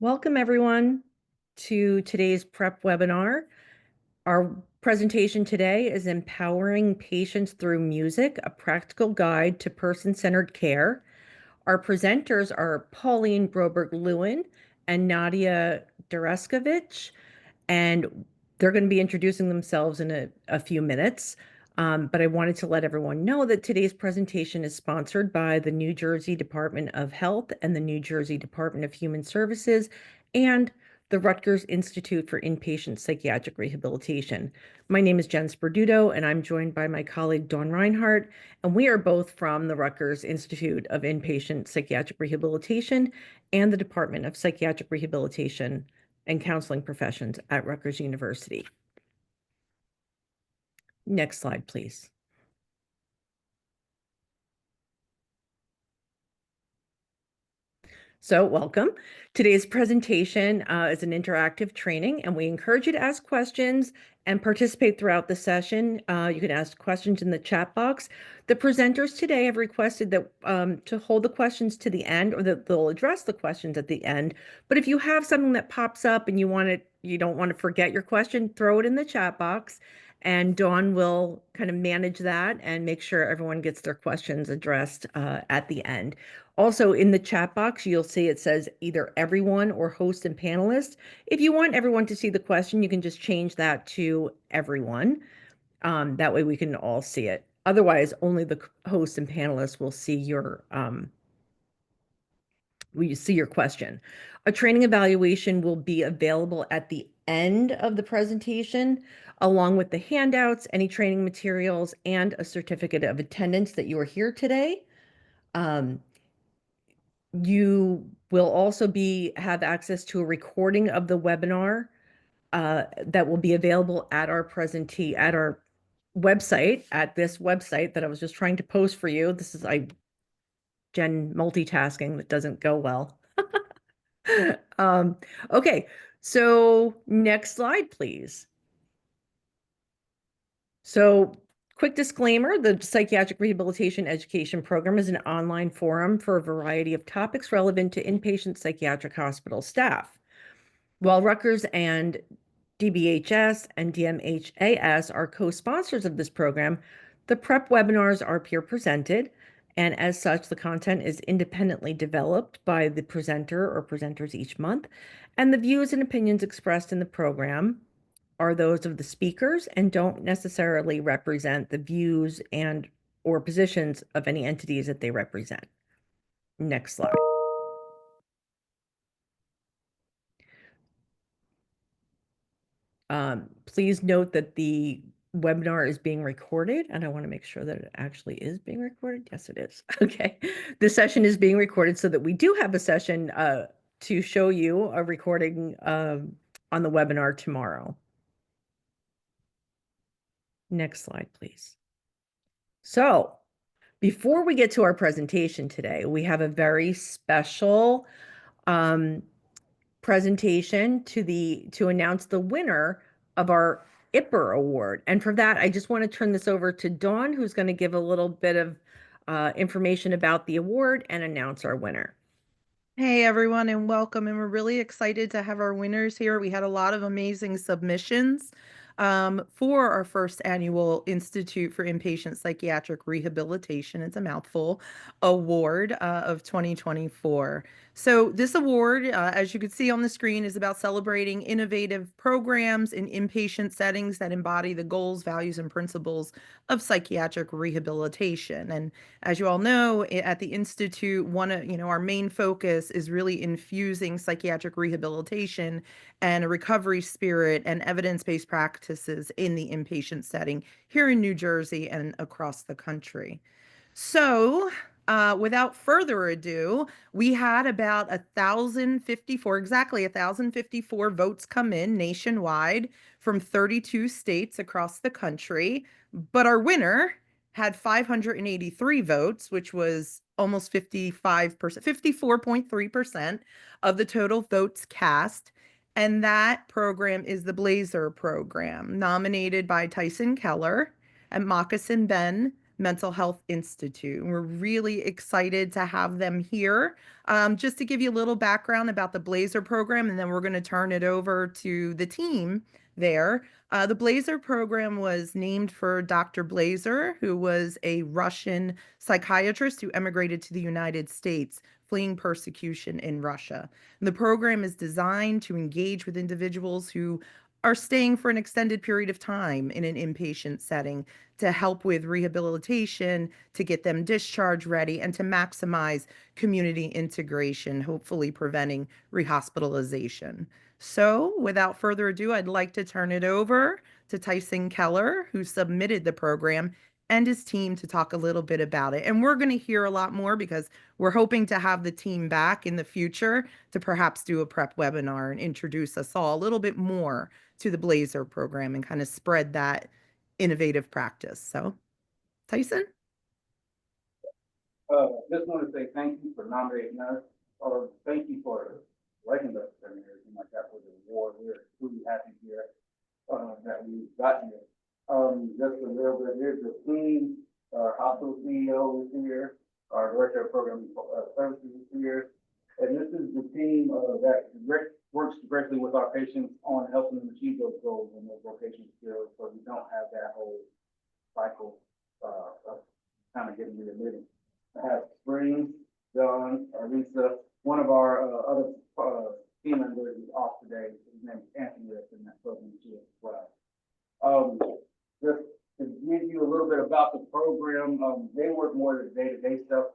Welcome everyone to today's PrEP webinar. Our presentation today is Empowering Patients Through Music, a practical guide to person-centered care. Our presenters are Pauline Broberg-Lewin and Nadya Dereskavich, and they're going to be introducing themselves in a few minutes. But I wanted to let everyone know that today's presentation is sponsored by the New Jersey Department of Health and the New Jersey Department of Human Services and the Rutgers Institute for Inpatient Psychiatric Rehabilitation. My name is Jen Sperduto, and I'm joined by my colleague Dawn Reinhardt, and we are both from the Rutgers Institute of Inpatient Psychiatric Rehabilitation and the Department of Psychiatric Rehabilitation and Counseling Professions at Rutgers University. Next slide, please. So welcome. Today's presentation is an interactive training, and we encourage you to ask questions and participate throughout the session. You can ask questions in the chat box. The presenters today have requested that to hold the questions to the end, or that they'll address the questions at the end. But if you have something that pops up and you don't want to forget your question, throw it in the chat box, and Dawn will kind of manage that and make sure everyone gets their questions addressed at the end. Also, in the chat box, you'll see it says either everyone or host and panelist. If you want everyone to see the question, you can just change that to everyone. That way we can all see it. Otherwise, only the host and panelists will see your question. A training evaluation will be available at the end of the presentation, along with the handouts, any training materials, and a certificate of attendance that you are here today. You will also have access to a recording of the webinar that will be available at our website, at this website that I was just trying to post for you. This is Jen multitasking that doesn't go well. Okay, so next slide, please. So quick disclaimer, the Psychiatric Rehabilitation Education Program is an online forum for a variety of topics relevant to inpatient psychiatric hospital staff. While Rutgers and DBHS and DMHAS are co-sponsors of this program, the PrEP webinars are peer presented, and as such, the content is independently developed by the presenter or presenters each month, and the views and opinions expressed in the program are those of the speakers and don't necessarily represent the views and or positions of any entities that they represent. Next slide. Please note that the webinar is being recorded, and I want to make sure that it actually is being recorded. Yes, it is. Okay. The session is being recorded so that we do have a session to show you a recording on the webinar tomorrow. Next slide, please. So before we get to our presentation today, we have a very special presentation to announce the winner of our IPPER Award. And for that, I just want to turn this over to Dawn, who's going to give a little bit of information about the award and announce our winner. Hey everyone, and welcome. And we're really excited to have our winners here. We had a lot of amazing submissions for our first annual Institute for Inpatient Psychiatric Rehabilitation, it's a mouthful, award of 2024. So this award, as you can see on the screen, is about celebrating innovative programs in inpatient settings that embody the goals, values, and principles of psychiatric rehabilitation. And as you all know, at the Institute, our main focus is really infusing psychiatric rehabilitation and a recovery spirit and evidence-based practices in the inpatient setting here in New Jersey and across the country. So, without further ado, we had about 1,054, exactly 1,054 votes come in nationwide from 32 states across the country. But our winner had 583 votes, which was almost 55%, 54.3% of the total votes cast. And that program is the Blazer program, nominated by Tyson Keller and Moccasin Ben, Mental Health Institute. And we're really excited to have them here. Just to give you a little background about the Blazer program, and then we're going to turn it over to the team there. The Blazer program was named for Dr. Blazer, who was a Russian psychiatrist who emigrated to the United States, fleeing persecution in Russia. And the program is designed to engage with individuals who are staying for an extended period of time in an inpatient setting to help with rehabilitation, to get them discharge ready, and to maximize community integration, hopefully preventing rehospitalization. So, without further ado, I'd like to turn it over to Tyson Keller, who submitted the program, and his team to talk a little bit about it. And we're going to hear a lot more because we're hoping to have the team back in the future to perhaps do a prep webinar and introduce us all a little bit more to the Blazer program and kind of spread that innovative practice. So, Tyson? Just want to say thank you for nominating us, or thank you for liking us and everything like that for the award. We're truly happy here that we've gotten it. Just a little bit, here's the team, our hospital CEO is here, our director of program services is here, and this is the team that works directly with our patients on helping them achieve those goals and those vocational skills, so we don't have that whole cycle of kind of getting readmitted. I have Spring, John, Lisa. One of our other team members is off today. His name is Anthony. That's in that program too as well. Just to give you a little bit about the program, they work more of the day-to-day stuff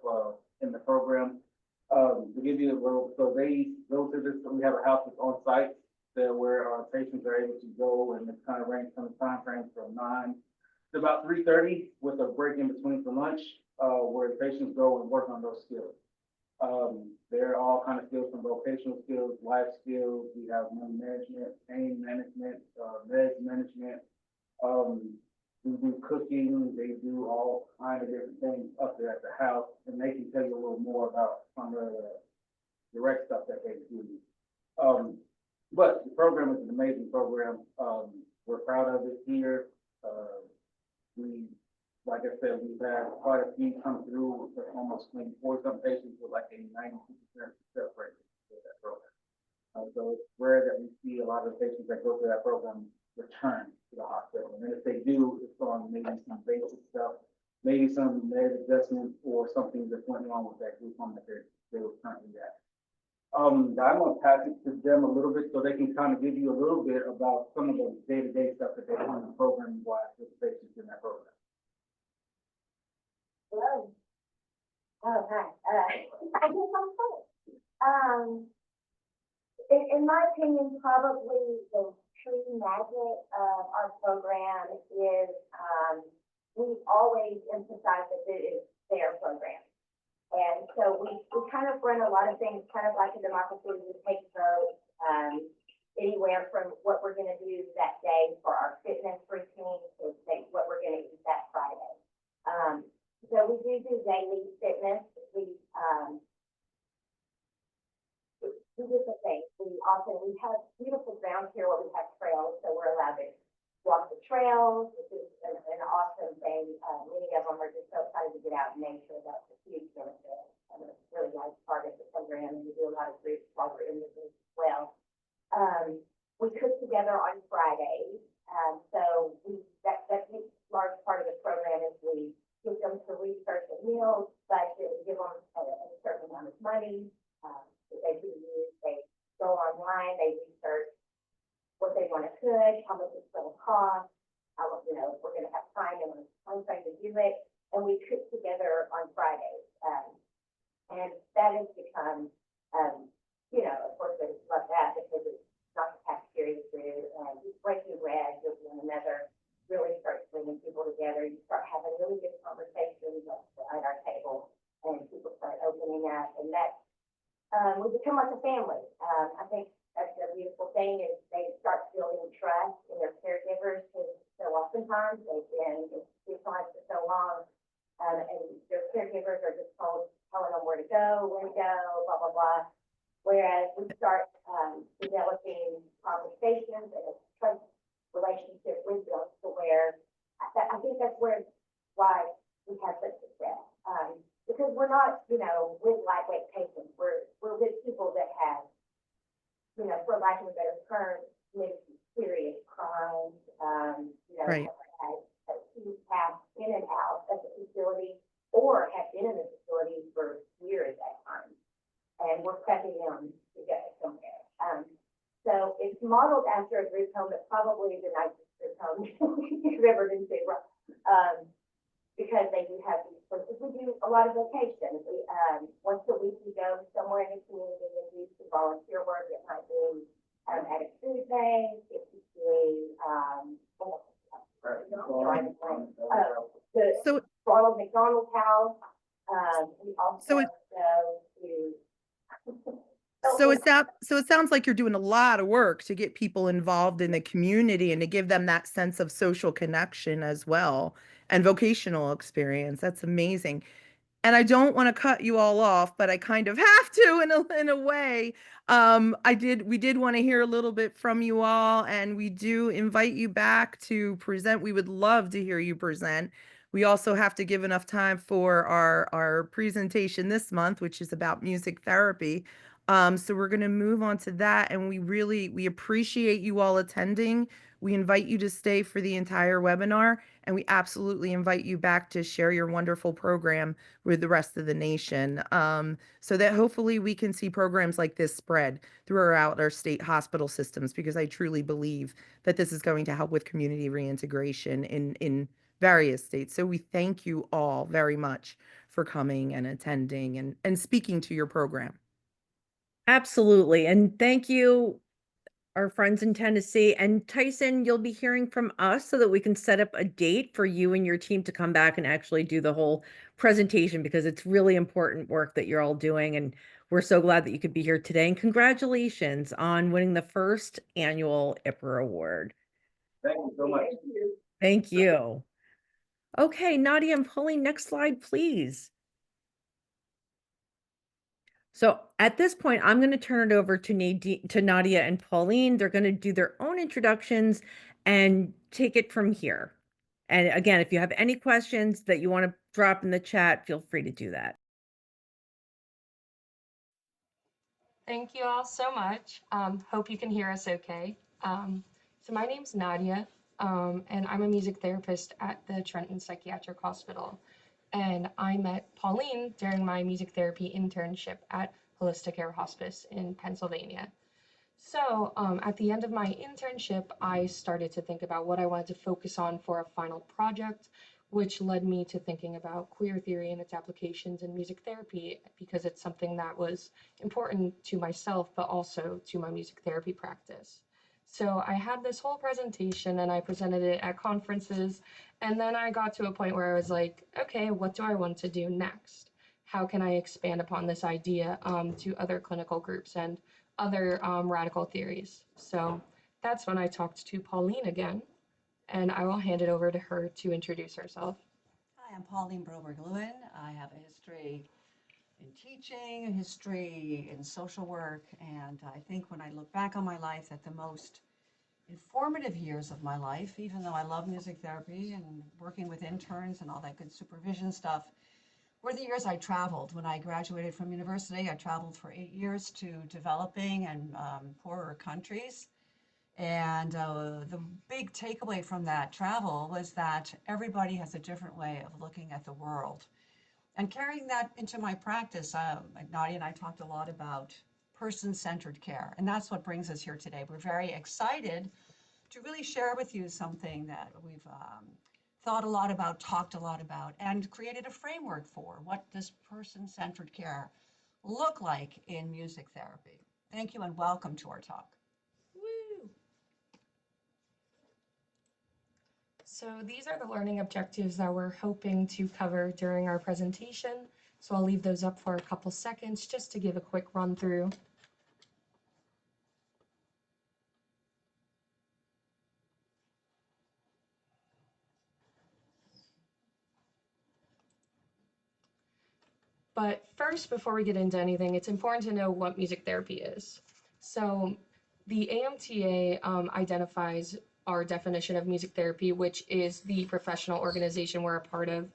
in the program. To give you a little, so they go to this. We have a house that's on site there where our patients are able to go, and it kind of ranges from the time frame from 9 to about 3:30 with a break in between for lunch. Where the patients go and work on those skills. They're all kind of skills from vocational skills, life skills. We have money management, pain management, meds management. We do cooking. They do all kinds of different things up there at the house, and they can tell you a little more about some of the direct stuff that they do. But the program is an amazing program. We're proud of it here. Like I said, we've had quite a few come through, almost maybe 40-some patients with like a 92% success rate with that program. So it's rare that we see a lot of patients that go through that program return to the hospital. And if they do, it's on maybe some basic stuff, maybe some med adjustment or something that's going on with that group home that they were currently at. I'm going to pass it to them a little bit so they can kind of give you a little bit about some of the day-to-day stuff that they do in the program wise with the patients in that program. Hello. Oh, hi. I guess I'm fine. In my opinion, probably the true magic of our program is we've always emphasized that it is their program. And so we kind of run a lot of things kind of like a democracy. We take votes anywhere from what we're going to do that day for our fitness routine to what we're going to eat that Friday. So we do daily fitness. We do the things. We have beautiful grounds here where we have trails, so we're allowed to walk the trails, which is an awesome thing. Many of them are just so excited to get out in nature. That's a huge benefit. And it's really nice part of the program. And we do a lot of groups while we're in the group as well. We cook together on Fridays. So that's a large part of the program is we get them to research a meal budget, we give them a certain amount of money that they can use. They go online, they research what they want to cook, how much it's going to cost, if we're going to have time and time frame to do it, and we cook together on Fridays. And that has become, of course, they love that because it's not the cafeteria food, and breaking bread with one another really starts bringing people together. You start having really good conversations at our table, and people start opening up, and that we become like a family. I think that's the beautiful thing is they start building trust in their caregivers because so oftentimes they've been institutionalized for so long, and their caregivers are just telling them where to go, when to go, blah, blah, blah. Whereas we start developing conversations and a trust relationship with them to where I think that's why we not, with lightweight patients. We're with people that have, for lack of a better term, maybe serious crimes, Right. have had a huge path in and out of the facility or have been in the facility for years at times. And we're prepping them to get somewhere. So it's modeled after a group home, but probably the nicest group home you've ever been to. Because they do have these places. We do a lot of vacations. We, once a week we go somewhere in the community and do some volunteer work. It might be at a food bank. It could be the So, Ronald McDonald House. We also So go it- to. so it sounds like you're doing a lot of work to get people involved in the community and to give them that sense of social connection as well and vocational experience. That's amazing. And I don't want to cut you all off, but I kind of have to in a way. We did want to hear a little bit from you all, and we do invite you back to present. We would love to hear you present. We also have to give enough time for our presentation this month, which is about music therapy. So we're going to move on to that, and we appreciate you all attending. We invite you to stay for the entire webinar, and we absolutely invite you back to share your wonderful program with the rest of the nation, so that hopefully we can see programs like this spread throughout our state hospital systems, because I truly believe that this is going to help with community reintegration in various states. So we thank you all very much for coming and attending and speaking to your program. Absolutely. And thank you, our friends in Tennessee. And Tyson, you'll be hearing from us so that we can set up a date for you and your team to come back and actually do the whole presentation, because it's really important work that you're all doing. And we're so glad that you could be here today. And congratulations on winning the first annual IPRA award. Thank you so much. Thank you. Okay, Nadya and Pauline, next slide, please. So at this point, I'm going to turn it over to Nadya and Pauline. They're going to do their own introductions and take it from here. And again, if you have any questions that you want to drop in the chat, feel free to do that. Thank you all so much. Hope you can hear us okay. So my name's Nadya, and I'm a music therapist at the Trenton Psychiatric Hospital. And I met Pauline during my music therapy internship at Holisticare Hospice in Pennsylvania. So at the end of my internship, I started to think about what I wanted to focus on for a final project, which led me to thinking about queer theory and its applications in music therapy, because it's something that was important to myself, but also to my music therapy practice. So I had this whole presentation and I presented it at conferences, and then I got to a point where I was like, okay, what do I want to do next? How can I expand upon this idea to other clinical groups and other radical theories? So that's when I talked to Pauline again, and I will hand it over to her to introduce herself. Hi, I'm Pauline Broberg-Lewin. I have a history in teaching, a history in social work, and I think when I look back on my life, that the most informative years of my life, even though I love music therapy and working with interns and all that good supervision stuff, were the years I traveled. When I graduated from university, I traveled for 8 years to developing and poorer countries. And the big takeaway from that travel was that everybody has a different way of looking at the world. And carrying that into my practice, Nadya and I talked a lot about person-centered care, and that's what brings us here today. We're very excited to really share with you something that we've thought a lot about, talked a lot about, and created a framework for. What does person-centered care look like in music therapy? Thank you and welcome to our talk. Woo! So these are the learning objectives that we're hoping to cover during our presentation. So I'll leave those up for a couple seconds just to give a quick run through. But first, before we get into anything, it's important to know what music therapy is. So the AMTA identifies our definition of music therapy, which is the professional organization we're a part of,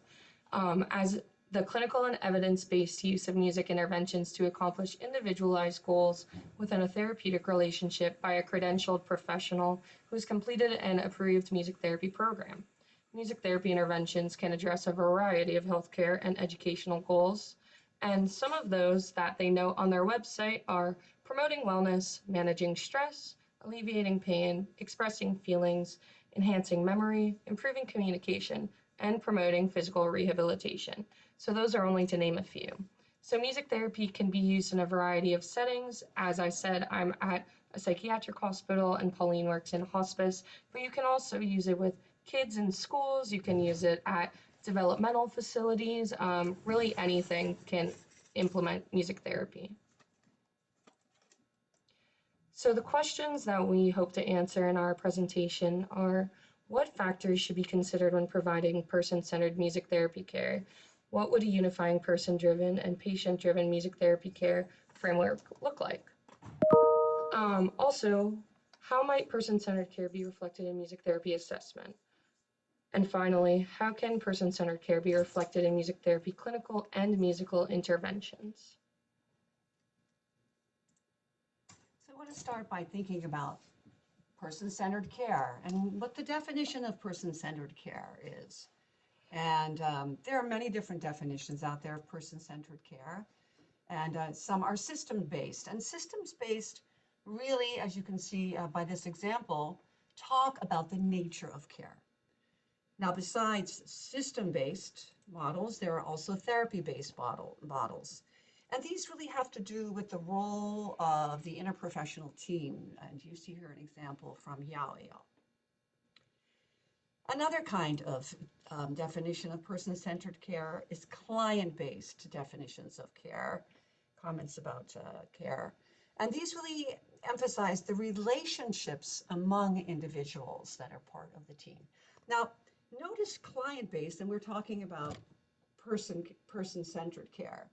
as the clinical and evidence-based use of music interventions to accomplish individualized goals within a therapeutic relationship by a credentialed professional who has completed an approved music therapy program. Music therapy interventions can address a variety of healthcare and educational goals, and some of those that they note on their website are promoting wellness, managing stress, alleviating pain, expressing feelings, enhancing memory, improving communication, and promoting physical rehabilitation. So those are only to name a few. So music therapy can be used in a variety of settings. As I said, I'm at a psychiatric hospital and Pauline works in hospice, but you can also use it with kids in schools. You can use it at developmental facilities. Really anything can implement music therapy. So the questions that we hope to answer in our presentation are: what factors should be considered when providing person-centered music therapy care? What would a unifying person-driven and patient-driven music therapy care framework look like? Also, how might person-centered care be reflected in music therapy assessment? And finally, how can person-centered care be reflected in music therapy clinical and musical interventions? So I want to start by thinking about person-centered care and what the definition of person-centered care is. And there are many different definitions out there of person-centered care, and some are system-based. And systems-based really, as you can see by this example, talk about the nature of care. Now, besides system-based models, there are also therapy-based models. And these really have to do with the role of the interprofessional team. And you see here an example from Yao. Another kind of definition of person-centered care is client-based definitions of care, comments about care. And these really emphasize the relationships among individuals that are part of the team. Now, notice client-based, and we're talking about person-centered care.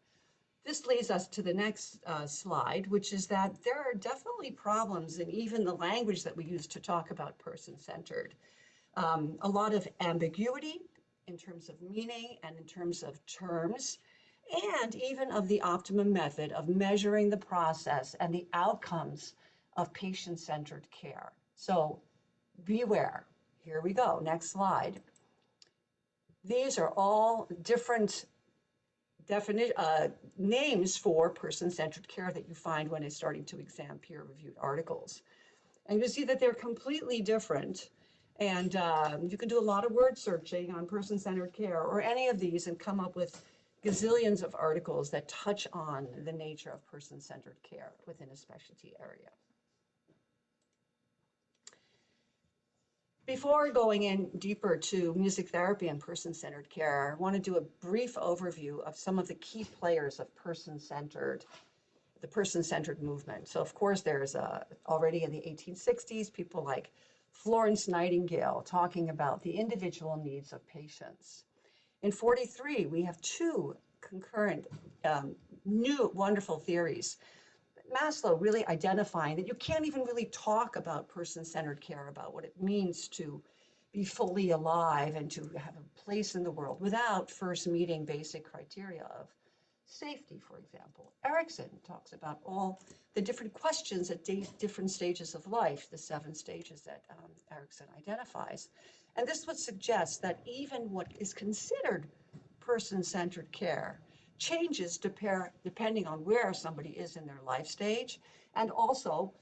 This leads us to the next slide, which is that there are definitely problems in even the language that we use to talk about person-centered. A lot of ambiguity in terms of meaning and in terms of terms, and even of the optimum method of measuring the process and the outcomes of patient-centered care. So beware. Here we go. Next slide. These are all different names for person-centered care that you find when it's starting to examine peer-reviewed articles. And you see that they're completely different. And you can do a lot of word searching on person-centered care or any of these and come up with gazillions of articles that touch on the nature of person-centered care within a specialty area. Before going in deeper to music therapy and person-centered care, I want to do a brief overview of some of the key players of the person-centered movement. So of course, there's already in the 1860s, people like Florence Nightingale talking about the individual needs of patients. In 43, we have two concurrent new wonderful theories. Maslow really identifying that you can't even really talk about person-centered care, about what it means to be fully alive and to have a place in the world without first meeting basic criteria of safety, for example. Erickson talks about all the different questions at different stages of life, the 7 stages that Erickson identifies. And this would suggest that even what is considered person-centered care changes depending on where somebody is in their life stage, and also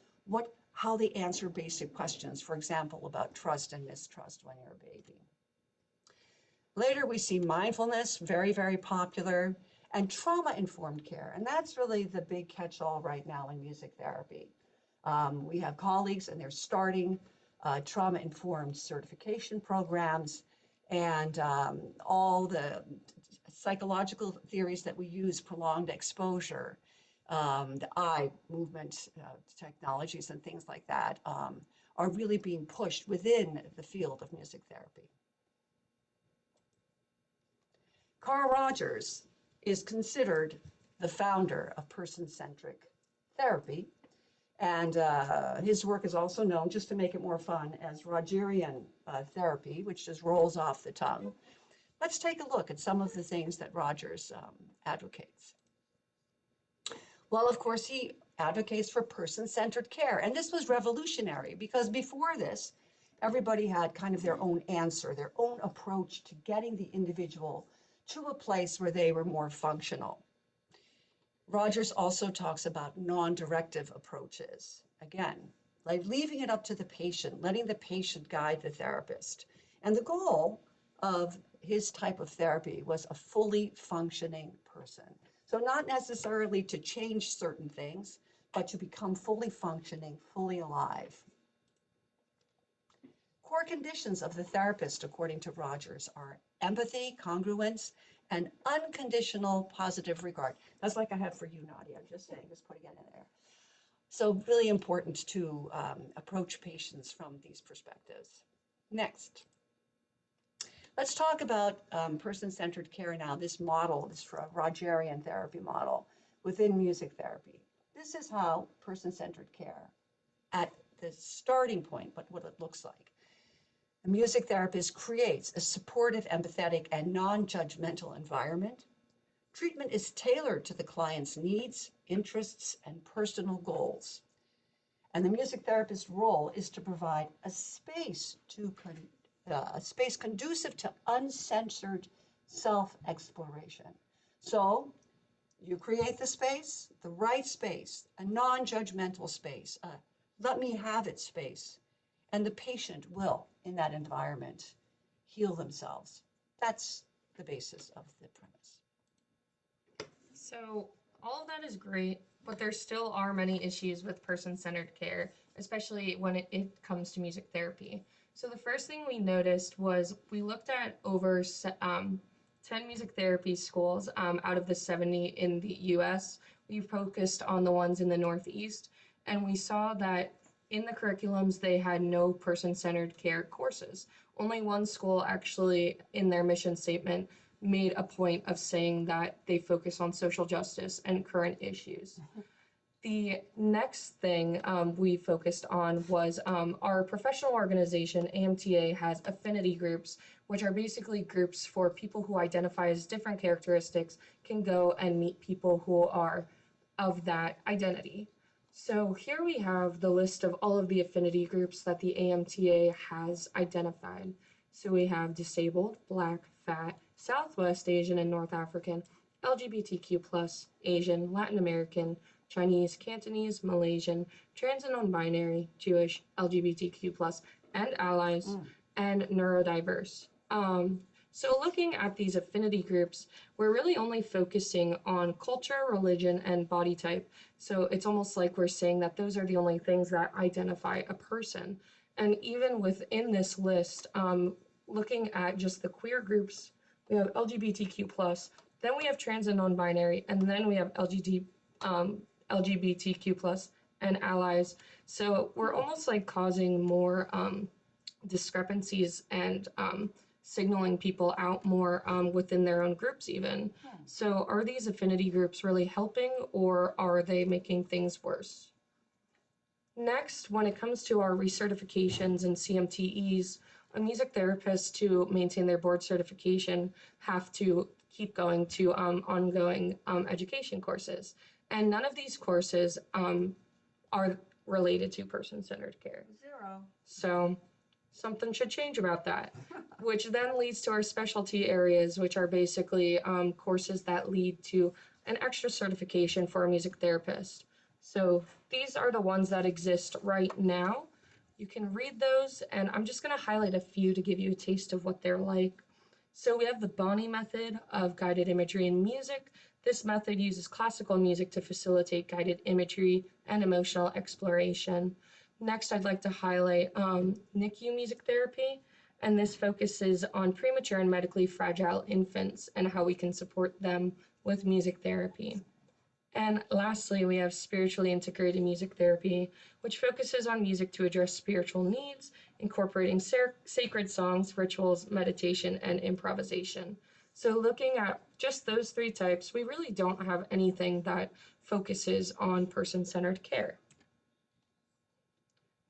how they answer basic questions, for example, about trust and mistrust when you're a baby. Later, we see mindfulness, very, very popular, and trauma-informed care. And that's really the big catch-all right now in music therapy. We have colleagues, and they're starting trauma-informed certification programs, and all the psychological theories that we use, prolonged exposure, the eye movement technologies and things like that are really being pushed within the field of music therapy. Carl Rogers is considered the founder of person-centric therapy, and his work is also known, just to make it more fun, as Rogerian therapy, which just rolls off the tongue. Let's take a look at some of the things that Rogers advocates. Well, of course, he advocates for person-centered care. And this was revolutionary because before this, everybody had kind of their own answer, their own approach to getting the individual to a place where they were more functional. Rogers also talks about non-directive approaches. Again, like leaving it up to the patient, letting the patient guide the therapist. And the goal of his type of therapy was a fully functioning person. So not necessarily to change certain things, but to become fully functioning, fully alive. Core conditions of the therapist, according to Rogers, are empathy, congruence, and unconditional positive regard. That's like I have for you, Nadia. I'm just saying, just putting it in there. So really important to approach patients from these perspectives. Next. Let's talk about person-centered care now, this model, this Rogerian therapy model within music therapy. This is how person-centered care at the starting point, but what it looks like. A music therapist creates a supportive, empathetic, and non-judgmental environment. Treatment is tailored to the client's needs, interests, and personal goals. And the music therapist's role is to provide a space conducive to uncensored self-exploration. So you create the space, the right space, a non-judgmental space, let me have it space, and the patient will, in that environment, heal themselves. That's the basis of the premise. So all of that is great, but there still are many issues with person-centered care, especially when it comes to music therapy. So the first thing we noticed was we looked at over 10 music therapy schools out of the 70 in the US. We focused on the ones in the Northeast, and we saw that in the curriculums, they had no person-centered care courses. Only one school actually, in their mission statement, made a point of saying that they focus on social justice and current issues. The next thing we focused on was our professional organization, AMTA, has affinity groups, which are basically groups for people who identify as different characteristics can go and meet people who are of that identity. So here we have the list of all of the affinity groups that the AMTA has identified. So we have disabled, Black, fat, Southwest Asian and North African, LGBTQ+, Asian, Latin American, Chinese, Cantonese, Malaysian, trans and non-binary, Jewish, LGBTQ+, and allies, and neurodiverse. So looking at these affinity groups, we're really only focusing on culture, religion, and body type. So it's almost like we're saying that those are the only things that identify a person. And even within this list, looking at just the queer groups, we have LGBTQ+, then we have trans and non-binary, and then we have LGBTQ+, and allies. So we're almost like causing more discrepancies and signaling people out more within their own groups even. So are these affinity groups really helping, or are they making things worse? Next, when it comes to our recertifications and CMTEs, a music therapist, to maintain their board certification, have to keep going to ongoing education courses. And none of these courses are related to person-centered care. Zero. So something should change about that, which then leads to our specialty areas, which are basically courses that lead to an extra certification for a music therapist. So these are the ones that exist right now. You can read those, and I'm just going to highlight a few to give you a taste of what they're like. So we have the Bonney method of guided imagery in music. This method uses classical music to facilitate guided imagery and emotional exploration. Next, I'd like to highlight NICU music therapy, and this focuses on premature and medically fragile infants and how we can support them with music therapy. And lastly, we have spiritually integrated music therapy, which focuses on music to address spiritual needs, incorporating sacred songs, rituals, meditation, and improvisation. So looking at just those three types, we really don't have anything that focuses on person-centered care.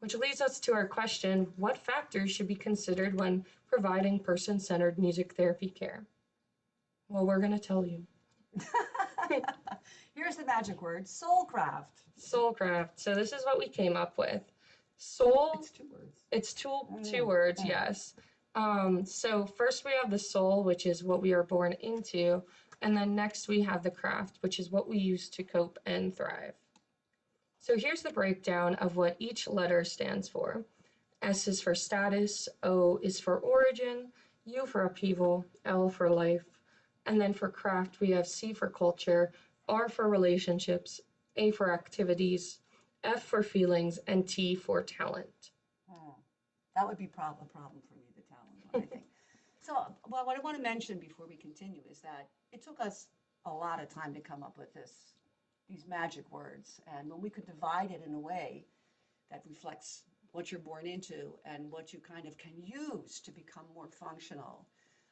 which leads us to our question, what factors should be considered when providing person-centered music therapy care? Well, we're going to tell you. Here's the magic word, soulcraft. Soulcraft. So this is what we came up with. Soul, It's 2 words. it's two words, yes. So first we have the soul, which is what we are born into, and then next we have the craft, which is what we use to cope and thrive. So here's the breakdown of what each letter stands for. S is for status, O is for origin, U for upheaval, L for life, and then for craft we have C for culture, R for relationships, A for activities, F for feelings, and T for talent. That would be a problem for me, the talent one, I think. So, well, what I want to mention before we continue is that it took us a lot of time to come up with these magic words. And when we could divide it in a way that reflects what you're born into and what you kind of can use to become more functional,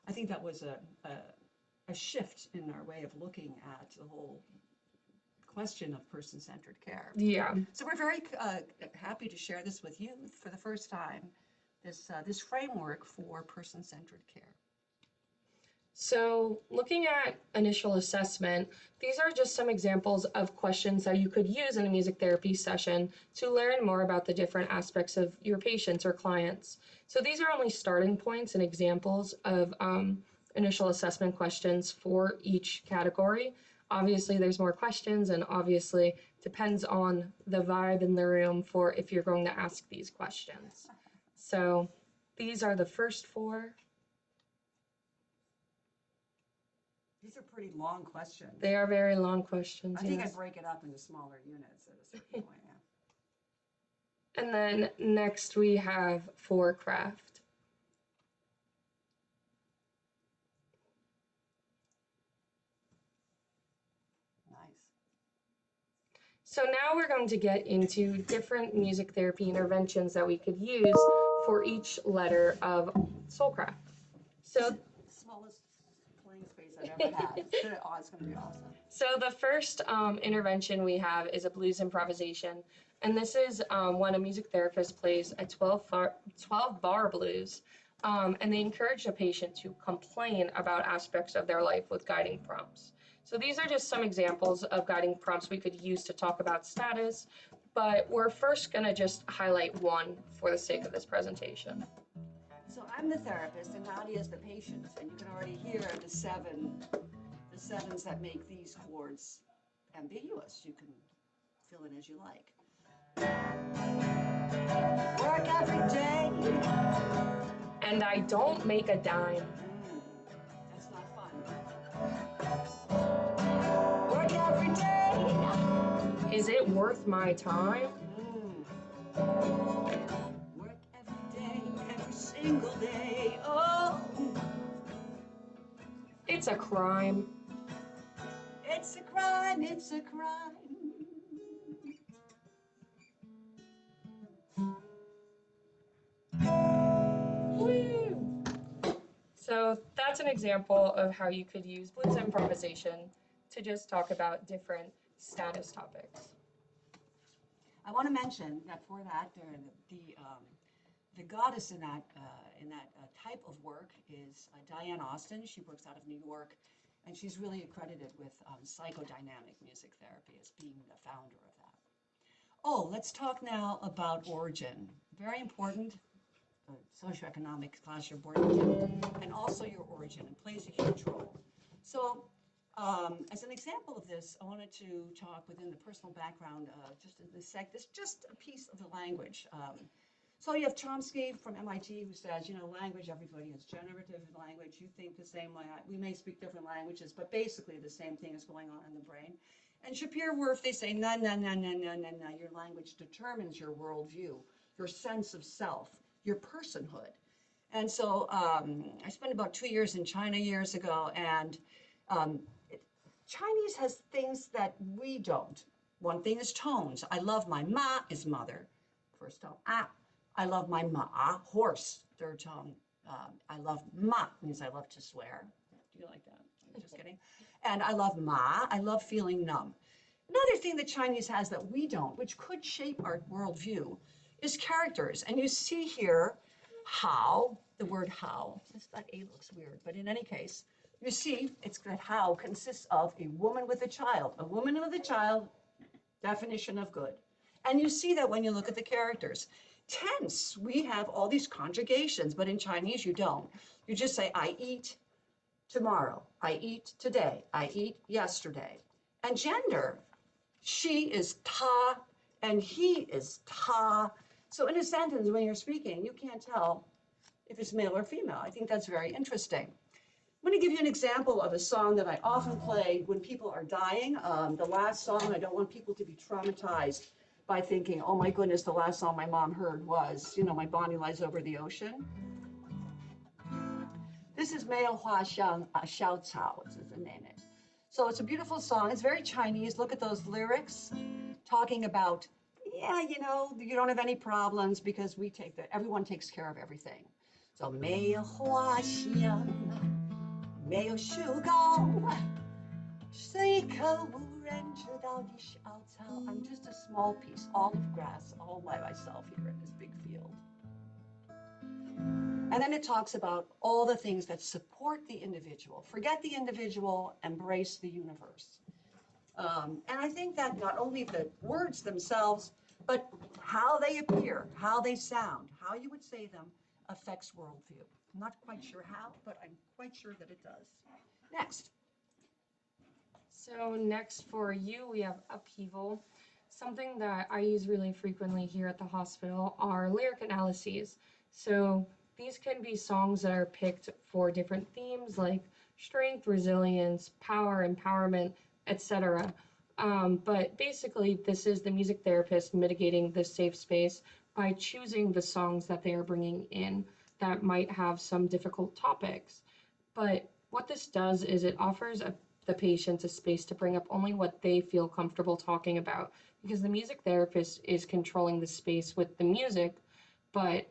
I think that was a shift in our way of looking at the whole question of person-centered care. Yeah. So we're very happy to share this with you for the first time, this framework for person-centered care. So looking at initial assessment, these are just some examples of questions that you could use in a music therapy session to learn more about the different aspects of your patients or clients. So these are only starting points and examples of initial assessment questions for each category. Obviously, there's more questions, and obviously depends on the vibe in the room for if you're going to ask these questions. So these are the first 4. These are pretty long questions. They are very long questions. I think yes. I'd break it up into smaller units at a certain point, yeah. And then next we have for craft. Nice. So now we're going to get into different music therapy interventions that we could use for each letter of Soulcraft. So the smallest playing space I've ever had. It's going to be awesome. So the first intervention we have is a blues improvisation, and this is when a music therapist plays a 12-bar blues, and they encourage the patient to complain about aspects of their life with guiding prompts. So these are just some examples of guiding prompts we could use to talk about status, but we're first going to just highlight one for the sake of this presentation. So I'm the therapist and Nadya is the patient, and you can already hear the sevens that make these chords ambiguous. You can fill in as you like. Work every day. And I don't make a dime. That's not fun. Work every day. Is it worth my time? Work every day, every single day. Oh. It's a crime. It's a crime, it's a crime. Woo! So that's an example of how you could use blues improvisation to just talk about different status topics. I want to mention that for that, the goddess in that type of work is Diane Austin. She works out of New York, and she's really accredited with psychodynamic music therapy as being the founder of that. Oh, let's talk now about origin. Very important. Socioeconomic class you're born into, and also your origin, and plays a huge role. So, as an example of this, I wanted to talk within the personal background, just in this just a piece of the language. So you have Chomsky from MIT who says, language, everybody has generative language. You think the same way. We may speak different languages, but basically the same thing is going on in the brain. And Shapiro-Whorf, they say, no. Your language determines your worldview, your sense of self, your personhood. And so I spent about 2 years in China years ago, and Chinese has things that we don't. One thing is tones. I love my ma is mother, first tone. Ah, I love my ma, horse, third tone. I love ma, means I love to swear. Do you like that? I'm just kidding. And I love ma, I love feeling numb. Another thing that Chinese has that we don't, which could shape our worldview, is characters. And you see here how, the word how, that A looks weird, but in any case, you see it's that how consists of a woman with a child. A woman with a child, definition of good. And you see that when you look at the characters. Tense, we have all these conjugations, but in Chinese you don't. You just say, I eat tomorrow, I eat today, I eat yesterday. And gender, she is ta and he is ta. So in a sentence, when you're speaking, you can't tell if it's male or female. I think that's very interesting. I'm going to give you an example of a song that I often play when people are dying. The last song, I don't want people to be traumatized by thinking, oh my goodness, the last song my mom heard was, you know, My Bonnie Lies Over the Ocean. This is Mei Hua Xiao Cao, is the name it. So it's a beautiful song. It's very Chinese. Look at those lyrics talking about, yeah, you know, you don't have any problems because everyone takes care of everything. So 没有花香，没有树高，是一棵无人知道的小草。I'm just a small piece, all of grass, all by myself here in this big field. And then it talks about all the things that support the individual. Forget the individual, embrace the universe. And I think that not only the words themselves, but how they appear, how they sound, how you would say them affects worldview. I'm not quite sure how, but I'm quite sure that it does. Next. So next for you, we have upheaval. Something that I use really frequently here at the hospital are lyric analyses. So these can be songs that are picked for different themes like strength, resilience, power, empowerment, etc. But basically, this is the music therapist mitigating the safe space by choosing the songs that they are bringing in that might have some difficult topics. But what this does is it offers the patient a space to bring up only what they feel comfortable talking about, because the music therapist is controlling the space with the music, but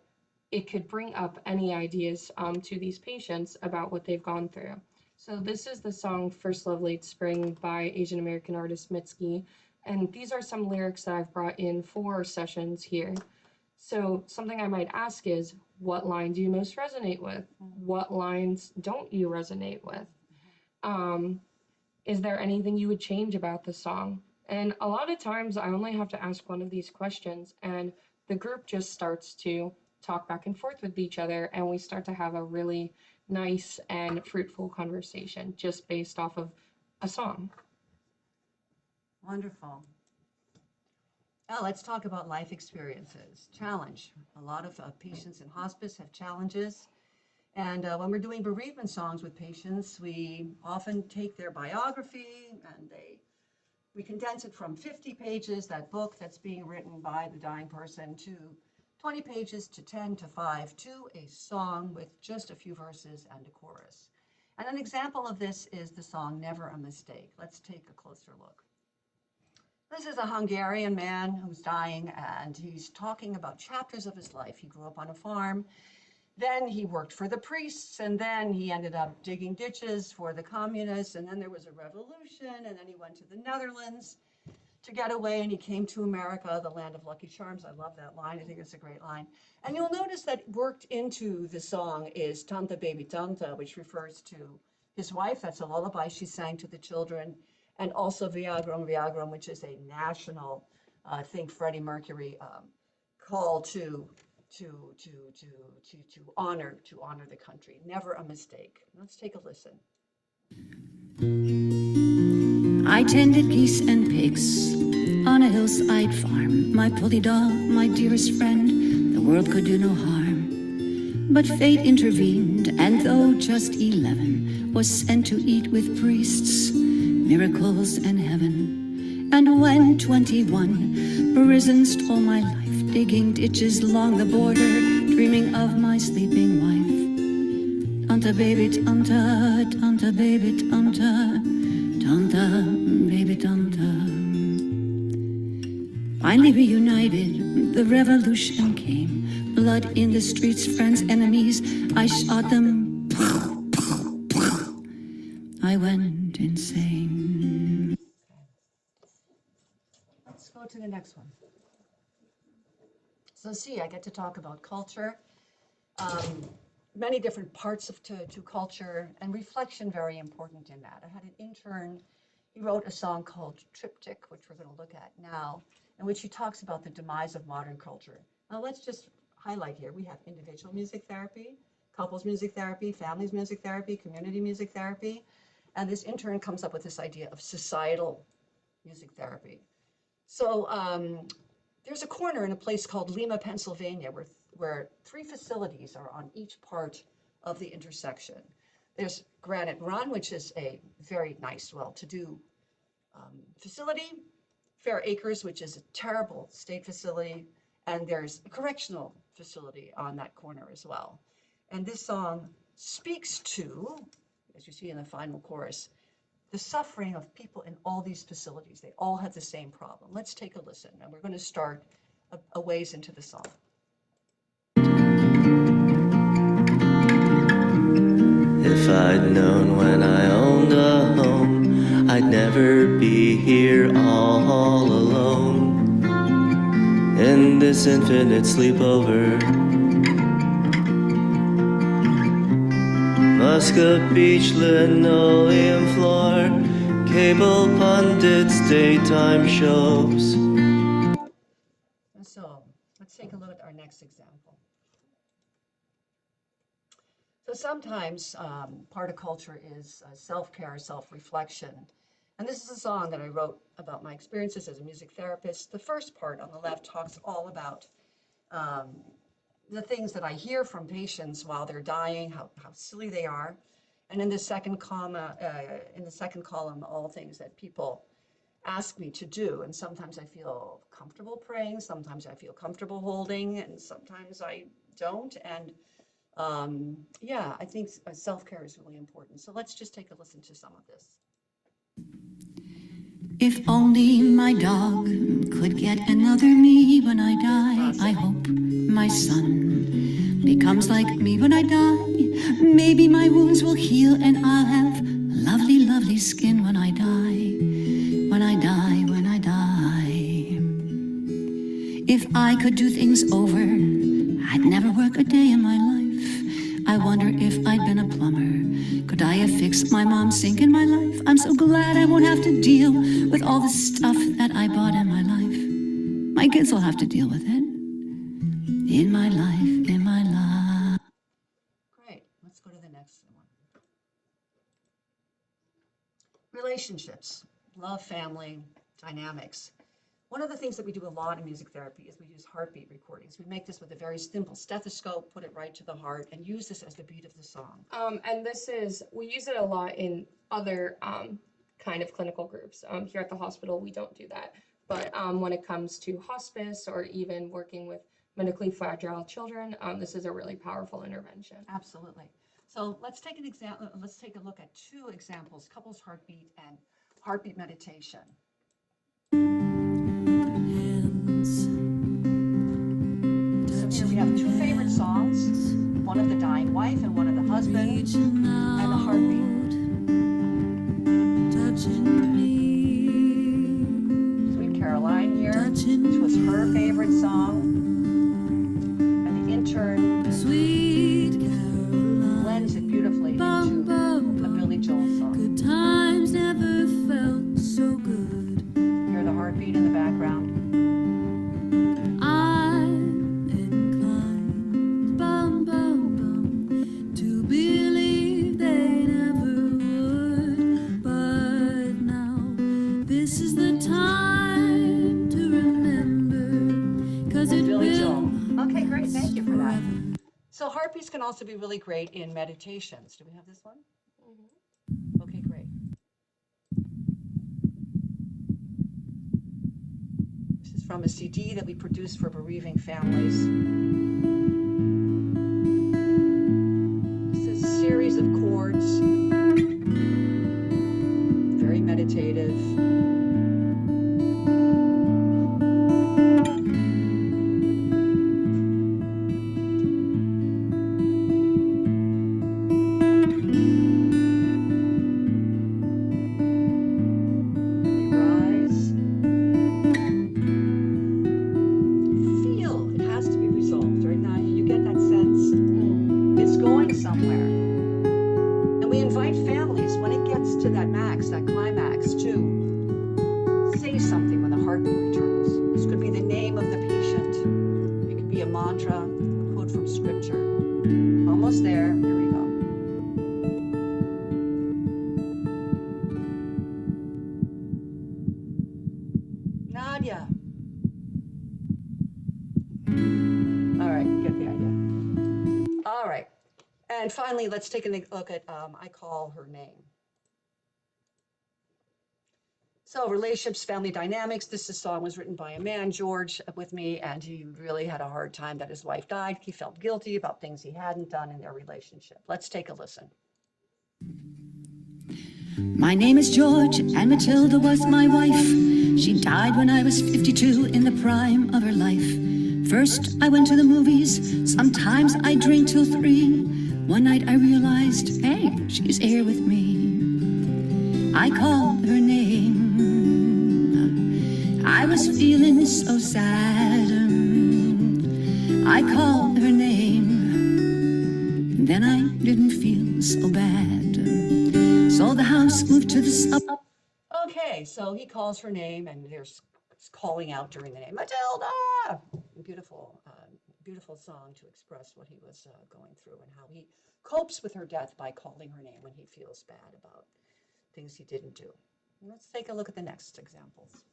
it could bring up any ideas to these patients about what they've gone through. So this is the song First Love Late Spring by Asian American artist Mitski. And these are some lyrics that I've brought in for sessions here. So something I might ask is, what line do you most resonate with? What lines don't you resonate with? Is there anything you would change about the song? And a lot of times I only have to ask one of these questions and the group just starts to talk back and forth with each other, and we start to have a really nice and fruitful conversation just based off of a song. Wonderful. Now let's talk about life experiences. Challenge. A lot of patients in hospice have challenges. And when we're doing bereavement songs with patients, we often take their biography and we condense it from 50 pages, that book that's being written by the dying person, to 20 pages to 10 to 5 to a song with just a few verses and a chorus. And an example of this is the song Never a Mistake. Let's take a closer look. This is a Hungarian man who's dying, and he's talking about chapters of his life. He grew up on a farm, then he worked for the priests, and then he ended up digging ditches for the communists, and then there was a revolution, and then he went to the Netherlands to get away, and he came to America, the land of Lucky Charms. I love that line. I think it's a great line. And you'll notice that worked into the song is Tanta Baby Tanta, which refers to his wife. That's a lullaby she sang to the children. And also Viagrum Viagrum, which is a national, I think Freddie Mercury call to honor the country. Never a mistake. Let's take a listen. I tended geese and pigs on a hillside farm. My pulley dog, my dearest friend, the world could do no harm. But fate intervened, and though just 11, was sent to eat with priests, miracles and heaven. And when 21, prison stole my life, digging ditches along the border, dreaming of my sleeping wife. Tanta baby tanta, tanta baby tanta, tanta baby tanta. Finally reunited, the revolution came. Blood in the streets, friends, enemies, I shot them. I went insane. Let's go to the next one. So see, I get to talk about culture, many different parts to culture, and reflection very important in that. I had an intern, he wrote a song called Triptych, which we're going to look at now, in which he talks about the demise of modern culture. Now let's just highlight here, we have individual music therapy, couples music therapy, families music therapy, community music therapy, and this intern comes up with this idea of societal music therapy. So there's a corner in a place called Lima, Pennsylvania, where 3 facilities are on each part of the intersection. There's Granite Run, which is a very nice, well-to-do facility. Fair Acres, which is a terrible state facility. And there's a correctional facility on that corner as well. And this song speaks to, as you see in the final chorus, the suffering of people in all these facilities. They all have the same problem. Let's take a listen, and we're going to start a ways into the song. If I'd known when I owned a home, I'd never be here all alone in this infinite sleepover. Muscat Beach, linoleum floor, cable pundits, daytime shows. So let's take a look at our next example. So sometimes part of culture is self-care, self-reflection. And this is a song that I wrote about my experiences as a music therapist. The first part on the left talks all about the things that I hear from patients while they're dying, how silly they are. And in the second column, all things that people ask me to do. And sometimes I feel comfortable praying, sometimes I feel comfortable holding, and sometimes I don't. And yeah, I think self-care is really important. So let's just take a listen to some of this. If only my dog could get another me when I die. I hope my son becomes like me when I die. Maybe my wounds will heal and I'll have lovely, lovely skin when I die. When I die, when I die. If I could do things over, I'd never work a day in my life. I wonder if I'd been a plumber. Could I have fixed my mom's sink in my life? I'm so glad I won't have to deal with all the stuff that I bought in my life. My kids will have to deal with it. In my life, in my life. Great, let's go to the next one. Relationships, love, family, dynamics. One of the things that we do a lot in music therapy is we use heartbeat recordings. We make this with a very simple stethoscope, put it right to the heart, and use this as the beat of the song. And we use it a lot in other kind of clinical groups. Here at the hospital, we don't do that. But when it comes to hospice or even working with medically fragile children, this is a really powerful intervention. Absolutely. So let's take an example. Let's take a look at 2 examples: couples heartbeat and heartbeat meditation. So here we have 2 favorite songs, one of the dying wife and one of the husband, and the heartbeat. Sweet Caroline here, which was her favorite song, and the intern blends it beautifully into a Billy Joel song. Good times never felt so good. Hear the heartbeat in the background. I'm inclined, to believe they never would. But now, this is the time to remember, 'cause it Billy will Joel. Okay, great. Thank you for that. forever. So heartbeats can also be really great in meditations. Do we have this one? Okay, great. This is from a CD that we produced for bereaving families. This is a series of chords, very meditative. It has to we invite families, when it gets to that max, that climax, to say something when the heartbeat returns. This could be the name of the patient. It could be a mantra, a quote from scripture. Almost there. Here we go. Nadya. All right, you get the idea. All right. And finally, let's take a look at I Call Her Name. So relationships, family dynamics. This song was written by a man, George, with me, and he really had a hard time that his wife died. He felt guilty about things he hadn't done in their relationship. Let's take a listen. My name is George, and Matilda was my wife. She died when I was 52 in the prime of her life. First, I went to the movies. Sometimes I drink till 3. One night I realized, hey, she's here with me. I called her name. I was feeling so sad. I called her name. Then I didn't feel so bad. So the house moved to the sub. Okay, so he calls her name, and there's calling out during the name, Matilda! Beautiful, beautiful song to express what he was going through and how he copes with her death by calling her name when he feels bad about things he didn't do. Let's take a look at the next examples.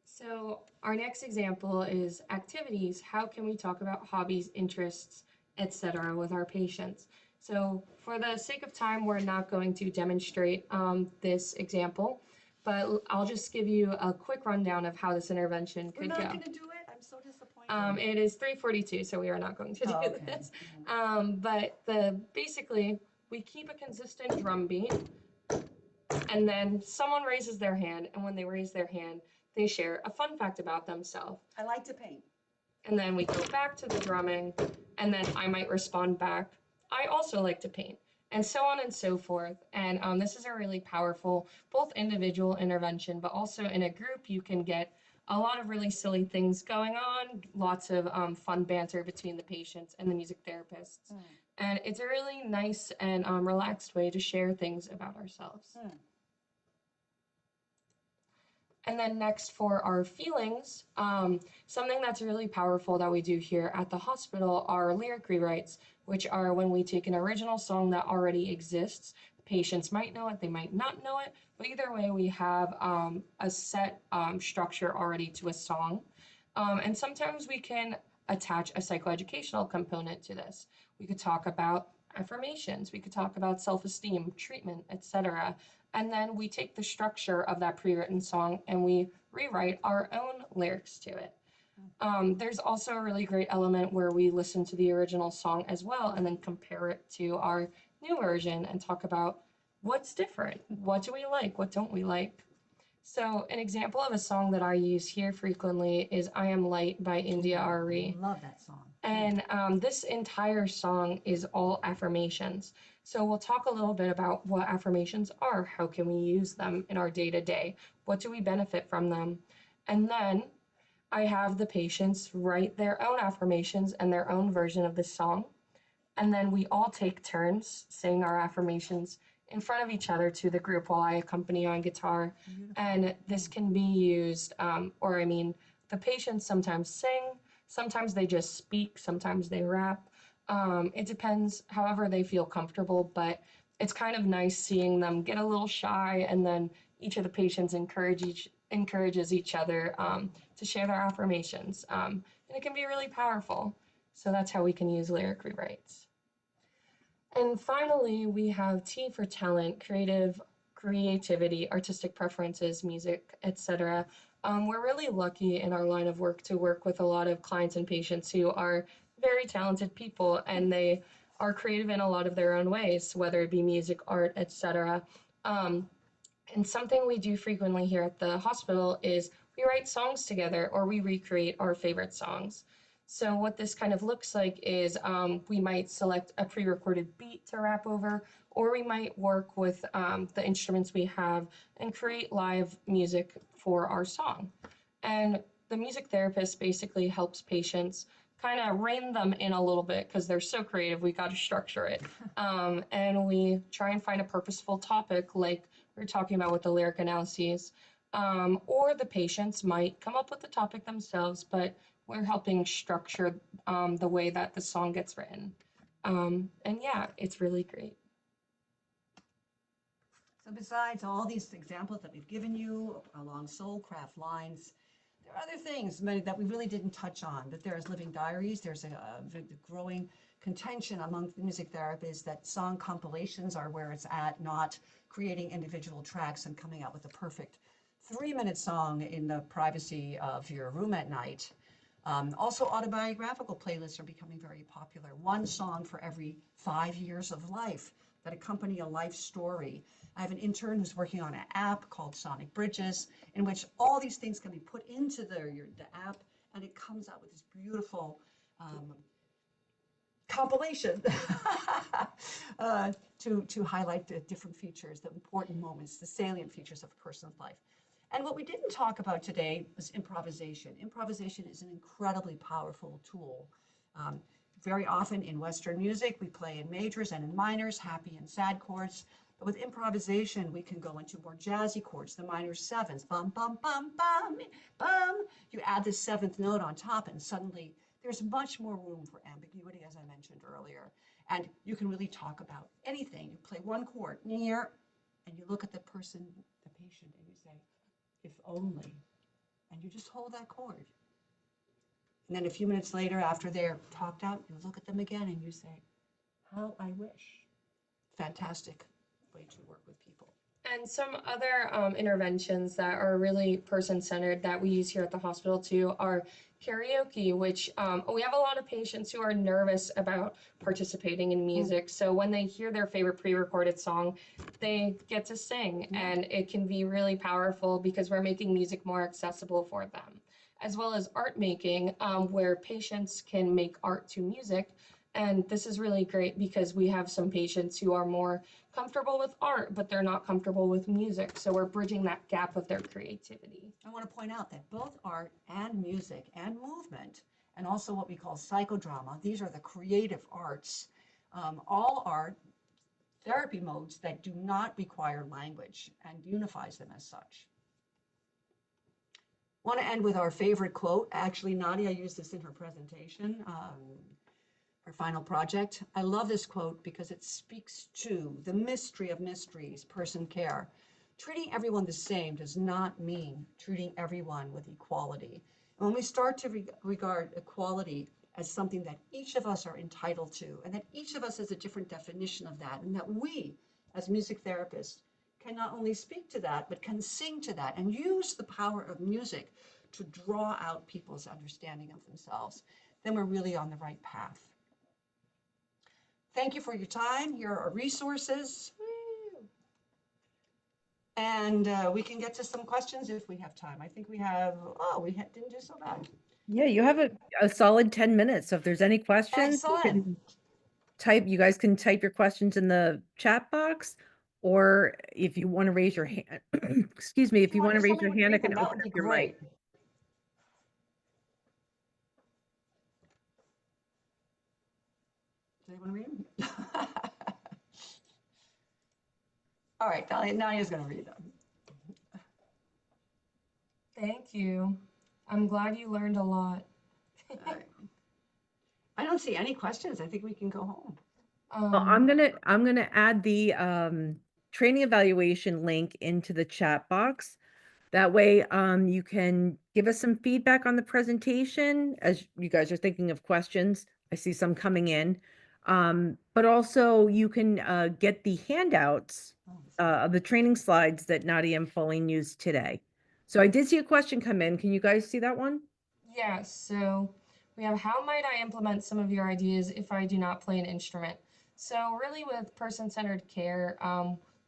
So our next example is activities. How can we talk about hobbies, interests, etc. with our patients? So for the sake of time, we're not going to demonstrate this example, but I'll just give you a quick rundown of how this intervention could go. We're not going to do it? I'm so disappointed. It is 3:42, so we are not going to do okay. this. But basically, we keep a consistent drum beat, and then someone raises their hand, and when they raise their hand, they share a fun fact about themselves. I like to paint. And then we go back to the drumming, and then I might respond back, I also like to paint, and so on and so forth. And this is a really powerful, both individual intervention, but also in a group, you can get a lot of really silly things going on, lots of fun banter between the patients and the music therapists. And it's a really nice and relaxed way to share things about ourselves. And then next for our feelings, something that's really powerful that we do here at the hospital are lyric rewrites, which are when we take an original song that already exists. Patients might know it, they might not know it, but either way we have a set structure already to a song. And sometimes we can attach a psychoeducational component to this. We could talk about affirmations, we could talk about self-esteem, treatment, etc. And then we take the structure of that pre-written song and we rewrite our own lyrics to it. There's also a really great element where we listen to the original song as well and then compare it to our new version and talk about what's different, what do we like, what don't we like. So an example of a song that I use here frequently is I Am Light by India Ari. Love that song. And this entire song is all affirmations. So we'll talk a little bit about what affirmations are. How can we use them in our day-to-day? What do we benefit from them? And then I have the patients write their own affirmations and their own version of the song. And then we all take turns saying our affirmations in front of each other to the group while I accompany on guitar. And this can be used, the patients sometimes sing, sometimes they just speak, sometimes they rap. It depends however they feel comfortable, but it's kind of nice seeing them get a little shy and then each of the patients encourages each other to share their affirmations. And it can be really powerful. So that's how we can use lyric rewrites. And finally, we have T for talent, creativity, artistic preferences, music, etc. We're really lucky in our line of work to work with a lot of clients and patients who are very talented people and they are creative in a lot of their own ways, whether it be music, art, etc. And something we do frequently here at the hospital is we write songs together or we recreate our favorite songs. So what this kind of looks like is we might select a pre-recorded beat to rap over, or we might work with the instruments we have and create live music for our song. And the music therapist basically helps patients kind of rein them in a little bit because they're so creative. We got to structure it. And we try and find a purposeful topic like we were talking about with the lyric analyses. Or the patients might come up with the topic themselves, but we're helping structure the way that the song gets written. And yeah, it's really great. So besides all these examples that we've given you along soul craft lines, there are other things that we really didn't touch on, that there's living diaries. There's a growing contention among music therapists that song compilations are where it's at, not creating individual tracks and coming out with the perfect 3-minute song in the privacy of your room at night. Also, autobiographical playlists are becoming very popular. One song for every 5 years of life that accompany a life story. I have an intern who's working on an app called Sonic Bridges, in which all these things can be put into the app, and it comes out with this beautiful compilation to highlight the different features, the important moments, the salient features of a person's life. And what we didn't talk about today was improvisation. Improvisation is an incredibly powerful tool. Very often in Western music, we play in majors and in minors, happy and sad chords. But with improvisation, we can go into more jazzy chords, the minor sevens, bum, bum, bum, bum, bum. You add the 7th note on top, and suddenly there's much more room for ambiguity, as I mentioned earlier. And you can really talk about anything. You play one chord, near, and you look at the person, the patient, and you say, if only. And you just hold that chord. And then a few minutes later, after they're talked out, you look at them again and you say, how I wish. Fantastic way to work with people. And some other interventions that are really person-centered that we use here at the hospital too are karaoke, which we have a lot of patients who are nervous about participating in music. So when they hear their favorite pre-recorded song, they get to sing, and it can be really powerful because we're making music more accessible for them, as well as art making, where patients can make art to music. And this is really great because we have some patients who are more comfortable with art, but they're not comfortable with music. So we're bridging that gap of their creativity. I want to point out that both art and music and movement, and also what we call psychodrama, these are the creative arts, all are therapy modes that do not require language and unifies them as such. I want to end with our favorite quote. Actually, Nadya used this in her presentation. Her final project. I love this quote because it speaks to the mystery of mysteries, person care. Treating everyone the same does not mean treating everyone with equality. And when we start to regard equality as something that each of us are entitled to, and that each of us has a different definition of that, and that we, as music therapists, can not only speak to that, but can sing to that and use the power of music to draw out people's understanding of themselves, then we're really on the right path. Thank you for your time. Here are resources. And we can get to some questions if we have time. I think we have, didn't do so bad. Yeah, you have a solid 10 minutes. So if there's any questions, you guys can type your questions in the chat box, or if you want to raise your hand, excuse me, if you want to raise your hand, I can open up your mic. Does anyone read them? All right, Nadya's going to read them. Thank you. I'm glad you learned a lot. Right. I don't see any questions. I think we can go home. Well, I'm gonna add the training evaluation link into the chat box. That way, you can give us some feedback on the presentation as you guys are thinking of questions. I see some coming in. But also you can get the handouts of the training slides that Nadya and Pauline used today. So I did see a question come in. Can you guys see that one? Yes, so we have, how might I implement some of your ideas if I do not play an instrument? So really with person-centered care,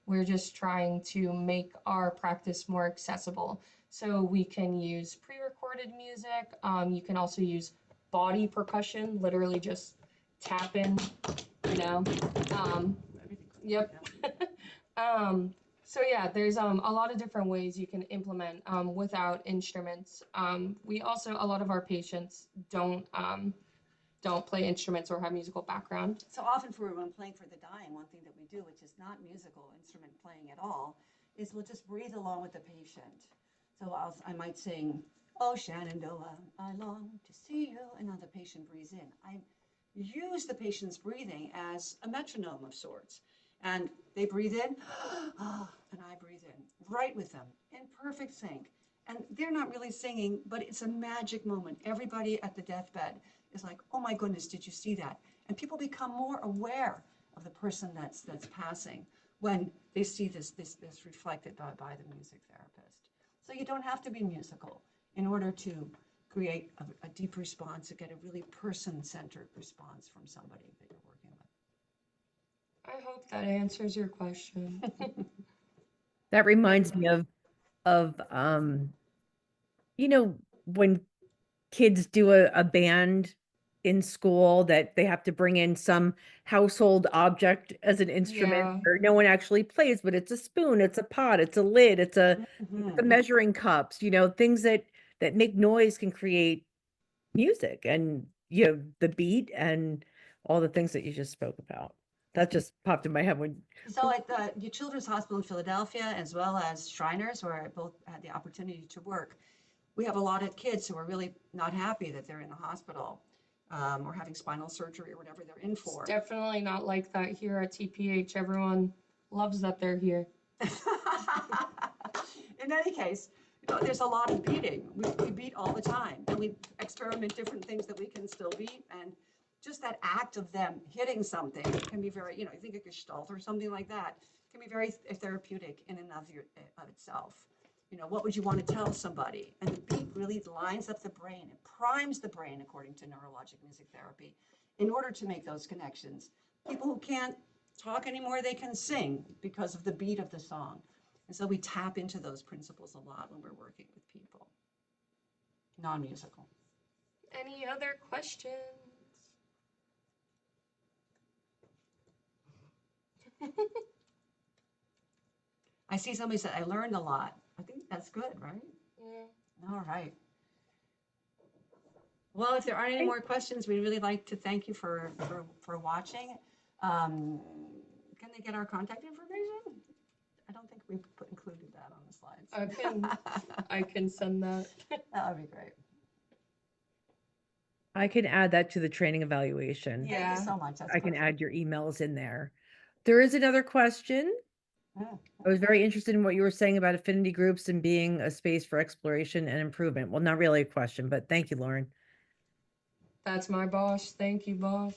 we're just trying to make our practice more accessible. So we can use pre-recorded music. You can also use body percussion, literally just tapping, you know. Yep. So yeah, there's a lot of different ways you can implement without instruments. We also, a lot of our patients don't don't play instruments or have musical background. So often when playing for the dying, one thing that we do, which is not musical instrument playing at all, is we'll just breathe along with the patient. So I might sing, "Oh, Shenandoah, I long to see you," and now the patient breathes in. I use the patient's breathing as a metronome of sorts. And they breathe in, and I breathe in, right with them, in perfect sync. And they're not really singing, but it's a magic moment. Everybody at the deathbed is like, "Oh my goodness, did you see that?" And people become more aware of the person that's passing when they see this reflected by the music therapist. So you don't have to be musical in order to create a deep response, to get a really person-centered response from somebody that you're working with. I hope that answers your question. That reminds me of when kids do a band in school that they have to bring in some household object as an instrument, Yeah. or no one actually plays, but it's a spoon, it's a pot, it's a lid, it's a measuring cups, things that make noise can create music, and the beat and all the things that you just spoke about. That just popped in my head when So at the Children's Hospital in Philadelphia, as well as Shriners, where I both had the opportunity to work, we have a lot of kids who are really not happy that they're in the hospital, or having spinal surgery or whatever they're in for. It's definitely not like that here at TPH. Everyone loves that they're here. In any case, there's a lot of beating. We beat all the time, and we experiment different things that we can still beat. And just that act of them hitting something can be very, you think a gestalt or something like that can be very therapeutic in and of itself. What would you want to tell somebody? And the beat really lines up the brain. It primes the brain, according to neurologic music therapy, in order to make those connections. People who can't talk anymore, they can sing because of the beat of the song. And so we tap into those principles a lot when we're working with people. Non-musical. Any other questions? I see somebody said, "I learned a lot." I think that's good, right? Yeah. All right. Well, if there aren't any more questions, we'd really like to thank you for watching. Can they get our contact information? I don't think we included that on the slides. I can send that. That would be great. I can add that to the training evaluation. Thank Yeah. you so much. That's I can perfect. add your emails in there. There is another question. I was very interested in what you were saying about affinity groups and being a space for exploration and improvement. Well, not really a question, but thank you, Lauren. That's my boss. Thank you, boss.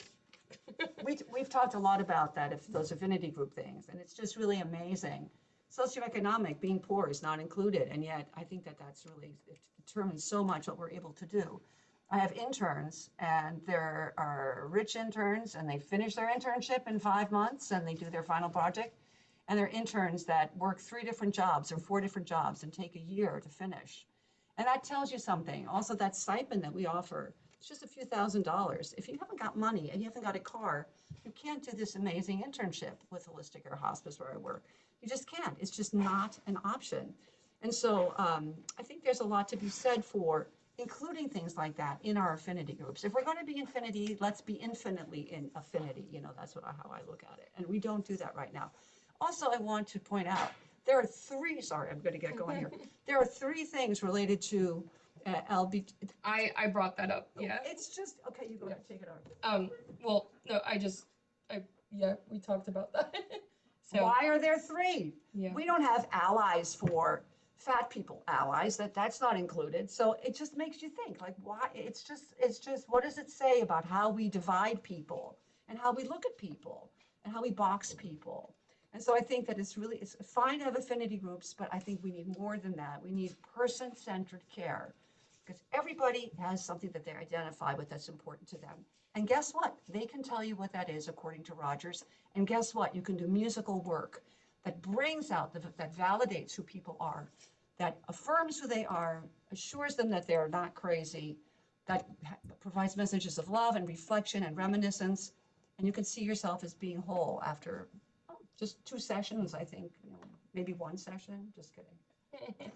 We've talked a lot about that, if those affinity group things, and it's just really amazing. Socioeconomic, being poor is not included, and yet I think that's really, it determines so much what we're able to do. I have interns, and there are rich interns, and they finish their internship in 5 months, and they do their final project. And there are interns that work 3 different jobs or 4 different jobs and take a year to finish. And that tells you something. Also, that stipend that we offer, it's just a few $1,000s. If you haven't got money and you haven't got a car, you can't do this amazing internship with Holisticare Hospice where I work. You just can't. It's just not an option. And so I think there's a lot to be said for including things like that in our affinity groups. If we're going to be infinity, let's be infinitely in affinity. That's how I look at it. And we don't do that right now. Also, I want to point out, there are 3, sorry, I'm going to get going here. There are 3 things related to LB. I brought that up. Yeah. It's just, okay, you go ahead, take it over. Well, no, yeah, we talked about that. So Why are there 3? Yeah. We don't have allies for fat people, allies, that's not included. So it just makes you think, like, why? It's just, what does it say about how we divide people and how we look at people and how we box people? And so I think that it's fine to have affinity groups, but I think we need more than that. We need person-centered care, because everybody has something that they identify with that's important to them. And guess what? They can tell you what that is, according to Rogers. And guess what? You can do musical work that brings out, that validates who people are, that affirms who they are, assures them that they're not crazy, that provides messages of love and reflection and reminiscence. And you can see yourself as being whole after just 2 sessions, I think, maybe 1 session, just kidding.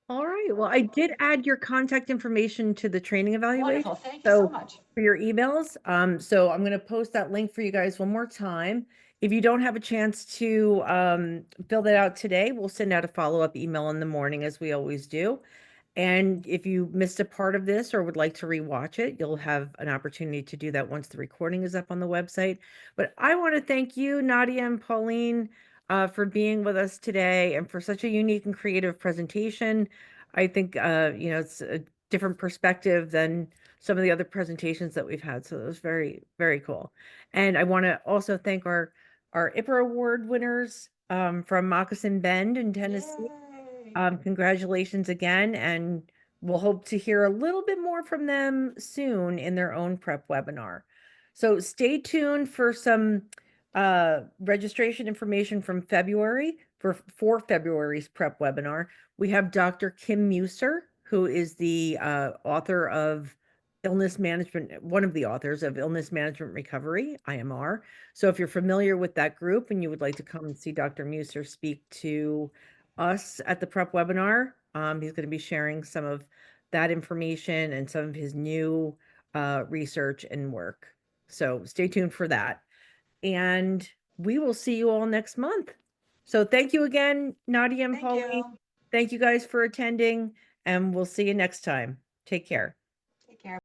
All right. Well, I did add your contact information to the training evaluation. Wonderful. Thank you so much. For your emails. So I'm going to post that link for you guys one more time. If you don't have a chance to fill that out today, we'll send out a follow-up email in the morning as we always do. And if you missed a part of this or would like to rewatch it, you'll have an opportunity to do that once the recording is up on the website. But I want to thank you, Nadya and Pauline, for being with us today and for such a unique and creative presentation. I think, it's a different perspective than some of the other presentations that we've had. So it was very, very cool. And I want to also thank our IPRA Award winners from Moccasin Bend in Tennessee. Yay. Congratulations again, and we'll hope to hear a little bit more from them soon in their own prep webinar. So stay tuned for some registration information from February for February's prep webinar. We have Dr. Kim Muser, who is the author of Illness Management, one of the authors of Illness Management Recovery, IMR. So if you're familiar with that group and you would like to come and see Dr. Muser speak to us at the prep webinar, he's going to be sharing some of that information and some of his new research and work. So stay tuned for that. And we will see you all next month. So thank you again, Nadya and Thank Pauline. you. Thank you guys for attending, and we'll see you next time. Take care.